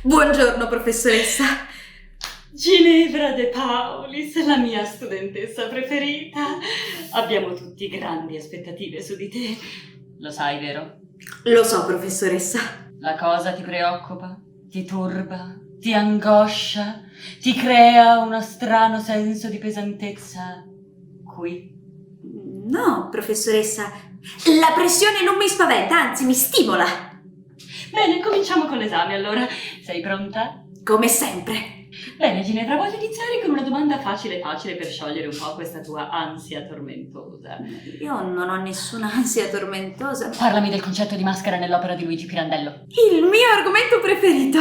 Buongiorno, professoressa. Ginevra De Paulis, la mia studentessa preferita. Abbiamo tutti grandi aspettative su di te. Lo sai, vero? Lo so, professoressa. La cosa ti preoccupa? Ti turba? Ti angoscia? Ti crea uno strano senso di pesantezza qui? No, professoressa. La pressione non mi spaventa, anzi mi stimola. Bene, cominciamo con l'esame allora. Sei pronta? Come sempre. Bene, Ginevra, voglio iniziare con una domanda facile per sciogliere un po' questa tua ansia tormentosa. Io non ho nessuna ansia tormentosa. Parlami del concetto di maschera nell'opera di Luigi Pirandello. Il mio argomento preferito.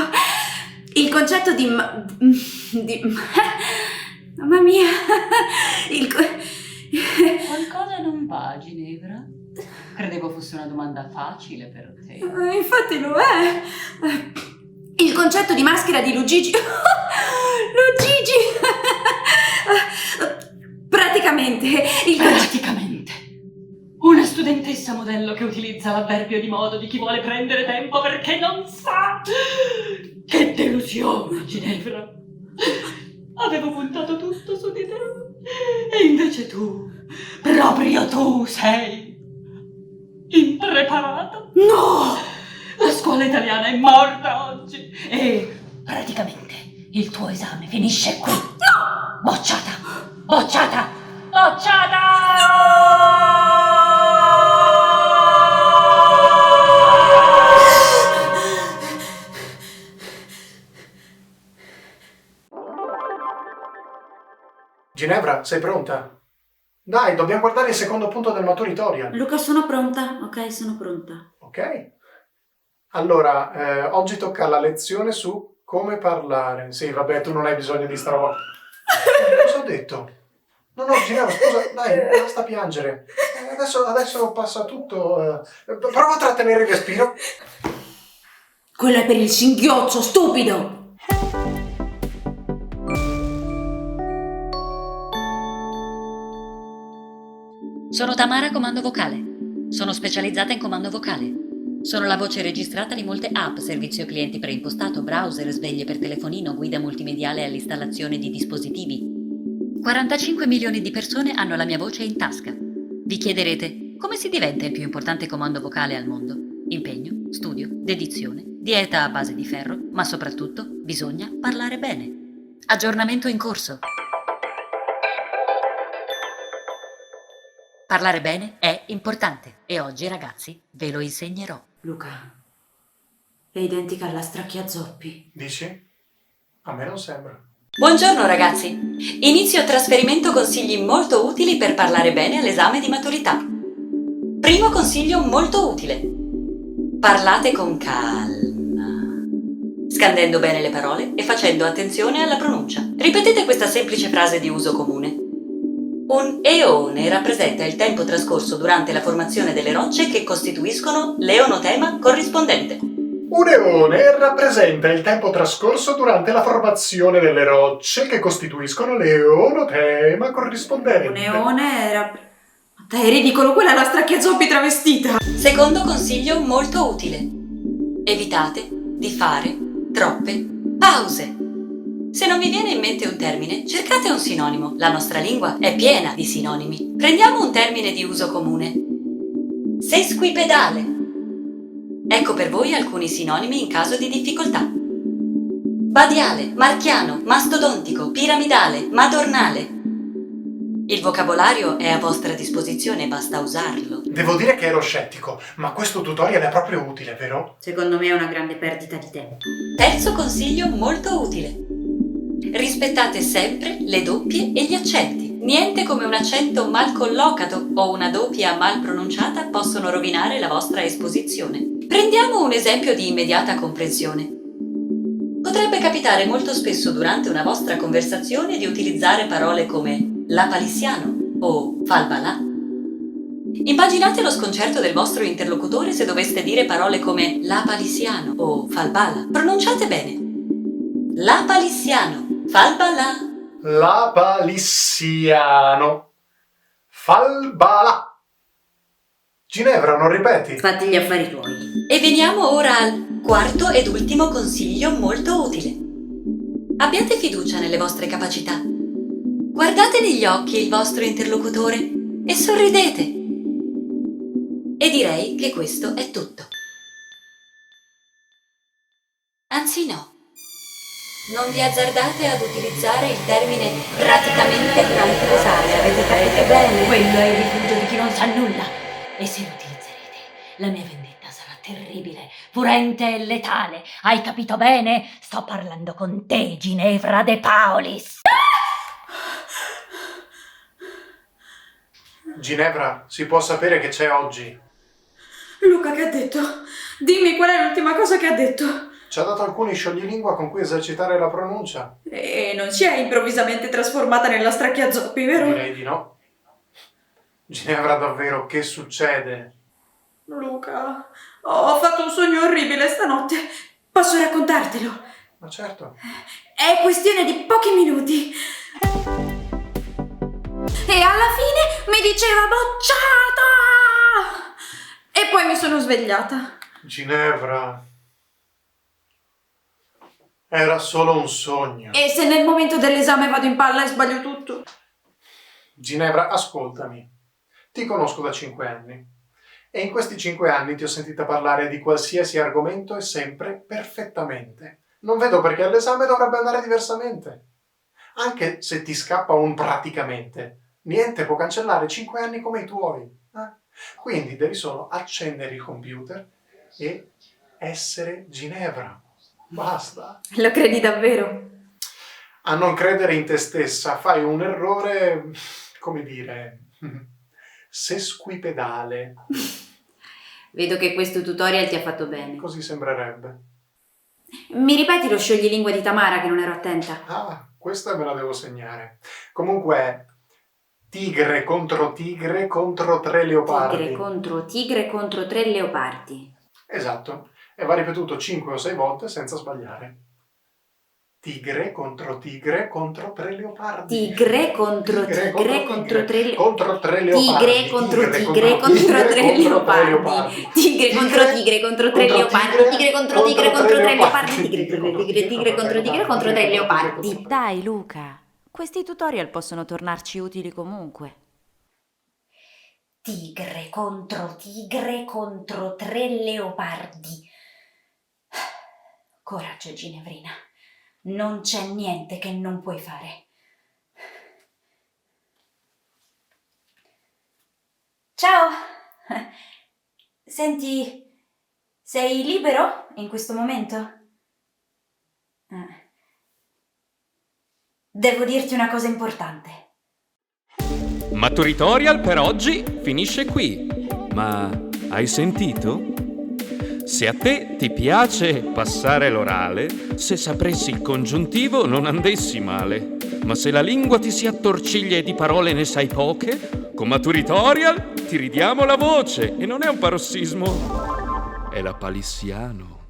Il concetto di mamma mia. Qualcosa non va, Ginevra? Credevo fosse una domanda facile per te. Infatti lo è. Il concetto di maschera di Luigi. Praticamente. Una studentessa modello che utilizza l'avverbio di modo di chi vuole prendere tempo perché non sa. Che delusione, Ginevra. Avevo puntato tutto su di te. E invece tu, proprio tu sei impreparata. No! La scuola italiana è morta oggi e praticamente il tuo esame finisce qui. No! Bocciata! Bocciata! Bocciata! Ginevra, sei pronta? Dai, dobbiamo guardare il secondo punto del Maturitoria. Luca, sono pronta. Ok, sono pronta. Ok. Allora, oggi tocca la lezione su come parlare. Sì, vabbè, tu non hai bisogno di sta roba. Cosa ho detto? No, Ginevra, scusa, dai, basta piangere. Adesso passa tutto. Prova a trattenere il respiro. Quello è per il singhiozzo, stupido! Sono Tamara, comando vocale. Sono specializzata in comando vocale. Sono la voce registrata di molte app, servizio clienti preimpostato, browser, sveglie per telefonino, guida multimediale all'installazione di dispositivi. 45 milioni di persone hanno la mia voce in tasca. Vi chiederete, come si diventa il più importante comando vocale al mondo? Impegno, studio, dedizione, dieta a base di ferro, ma soprattutto bisogna parlare bene. Aggiornamento in corso. Parlare bene è importante e oggi, ragazzi, ve lo insegnerò. Luca, è identica alla Stracchiazoppi. Dici? A me non sembra. Buongiorno ragazzi! Inizio trasferimento consigli molto utili per parlare bene all'esame di maturità. Primo consiglio molto utile. Parlate con calma, scandendo bene le parole e facendo attenzione alla pronuncia. Ripetete questa semplice frase di uso comune. Un eone rappresenta il tempo trascorso durante la formazione delle rocce che costituiscono l'eonotema corrispondente. Un eone rappresenta il tempo trascorso durante la formazione delle rocce che costituiscono l'eonotema corrispondente. Un eone era... Dai, è ridicolo, quella è la Stracchiazoppi travestita! Secondo consiglio molto utile. Evitate di fare troppe pause. Se non vi viene in mente un termine, cercate un sinonimo. La nostra lingua è piena di sinonimi. Prendiamo un termine di uso comune. Sesquipedale. Ecco per voi alcuni sinonimi in caso di difficoltà. Badiale, marchiano, mastodontico, piramidale, madornale. Il vocabolario è a vostra disposizione, basta usarlo. Devo dire che ero scettico, ma questo tutorial è proprio utile, vero? Secondo me è una grande perdita di tempo. Terzo consiglio molto utile. Rispettate sempre le doppie e gli accenti. Niente come un accento mal collocato o una doppia mal pronunciata possono rovinare la vostra esposizione. Prendiamo un esempio di immediata comprensione. Potrebbe capitare molto spesso durante una vostra conversazione di utilizzare parole come lapalissiano o falbalà. Immaginate lo sconcerto del vostro interlocutore se doveste dire parole come lapalissiano o falbala. Pronunciate bene. Lapalissiano. Falbalà. Lapalissiano. Falbalà. Ginevra, non ripeti? Fatti gli affari tuoi. E veniamo ora al quarto ed ultimo consiglio molto utile. Abbiate fiducia nelle vostre capacità. Guardate negli occhi il vostro interlocutore e sorridete. E direi che questo è tutto. Anzi no. Non vi azzardate ad utilizzare il termine praticamente trasversale. Avete capito bene? Quello è il rifugio di chi non sa nulla. E se lo utilizzerete, la mia vendetta sarà terribile, furente e letale. Hai capito bene? Sto parlando con te, Ginevra De Paolis. Ginevra, si può sapere che c'è oggi? Luca, che ha detto? Dimmi qual è l'ultima cosa che ha detto. Ci ha dato alcuni scioglilingua con cui esercitare la pronuncia. E non si è improvvisamente trasformata nella stracchiazoppi, vero? Direi di no. Ginevra, davvero, che succede? Luca, ho fatto un sogno orribile stanotte. Posso raccontartelo? Ma certo. È questione di pochi minuti. E alla fine mi diceva bocciata! E poi mi sono svegliata. Ginevra, era solo un sogno. E se nel momento dell'esame vado in palla e sbaglio tutto? Ginevra, ascoltami. Ti conosco da 5 anni e in questi 5 anni ti ho sentita parlare di qualsiasi argomento e sempre perfettamente. Non vedo perché all'esame dovrebbe andare diversamente. Anche se ti scappa un praticamente, niente può cancellare 5 anni come i tuoi. Quindi devi solo accendere il computer e essere Ginevra. Basta. Lo credi davvero? A non credere in te stessa fai un errore, come dire, sesquipedale. Vedo che questo tutorial ti ha fatto bene. Così sembrerebbe. Mi ripeti lo scioglilingua di Tamara che non ero attenta? Ah, questa me la devo segnare. Comunque, tigre contro 3 leopardi. Tigre contro 3 leopardi. Esatto. E va ripetuto 5 o 6 volte senza sbagliare. Tigre contro 3 leopardi. Tigre contro 3 leopardi. Contro 3 leopardi. Tigre contro 3 leopardi. Tigre contro 3 leopardi. Tigre contro 3 leopardi. Tigre contro 3 leopardi. Dai Luca, questi tutorial possono tornarci utili comunque. Tigre contro 3 leopardi. Coraggio, Ginevrina. Non c'è niente che non puoi fare. Ciao! Senti, sei libero in questo momento? Devo dirti una cosa importante. Maturitorial per oggi finisce qui. Ma hai sentito? Se a te ti piace passare l'orale, se sapressi il congiuntivo non andessi male. Ma se la lingua ti si attorciglia e di parole ne sai poche, con Maturitorial ti ridiamo la voce e non è un parossismo, è la palissiano.